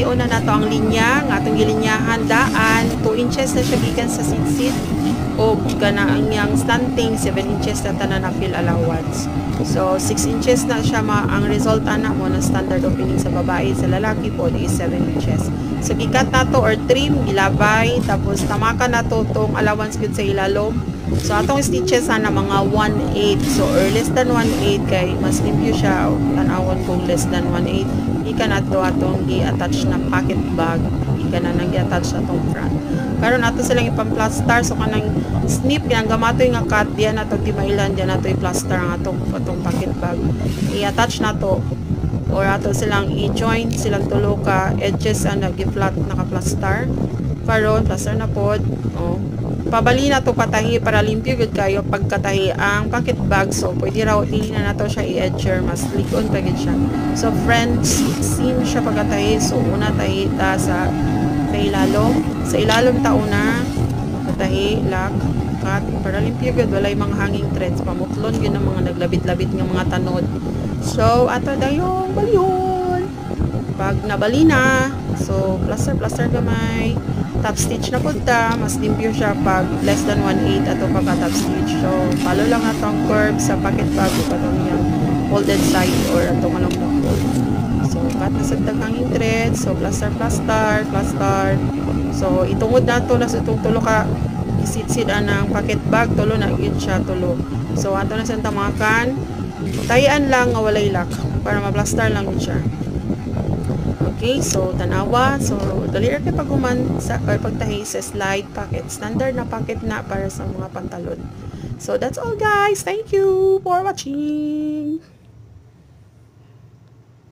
tayo na nato ang linya nga atong gilinyahan daan 2 inches na siya gikan sa sit o kana ang yang slanting 7 inches na tanan na fill allowance. So 6 inches na siya ang resulta na mo na standard opening sa babae. Sa lalaki po is 7 inches. So gikat nato or trim gilabay tapos tamaka nato tong allowance gud sa ilalom. So atong stitches sana mga 1/8 so or less than 1/8 kay mas limpyo siya. Tan-awon kung less than 1/8 ika nato atong gi-attach na pocket bag ika na nang gi-attach atong front. Karon ato silang ipam-plaster so kanang snip yang gamatoy nga cut diyan nato timailan diyan nato i-plaster ang atong pocket bag. I-attach nato or ato silang i-join silang tulo ka edges ang nagi-flat naka-plaster. Karon plaster na pod. Oh. Pabali na to patahi para limpyo gud kayo pagkatahi ang pocket bag. So pwede raw dili na nato siya i-edger mas likon pa gid siya. So friends, seam siya pagkatahi. So una tahi ta sa ilalom. Sa ilalom ta una patahi lock cut para limpyo gud walay mga hanging threads pamutlon gyud ang mga naglabit-labit nga mga tanod. So ato dayong balyon. Pag nabali na, so plaster gamay. Top stitch na po ta, mas limpyo siya pag less than 1/8 ato pagka-top stitch. So, follow lang atong curve sa pocket bag o patong yung folded side or atong along the fold. So, cut na sa hanging thread. So, plaster. So, itungod na to, nas itong tulo ka isit-sit ang pocket bag, tulo na yun siya, tulo. So, ato na sa tamakan. Tayaan lang nga walay lock para ma-plaster lang yun siya. Okay, so tanawa. So, dali ra kay paghuman sa or pagtahi sa slide pocket. Standard na pocket na para sa mga pantalon. So, that's all guys. Thank you for watching.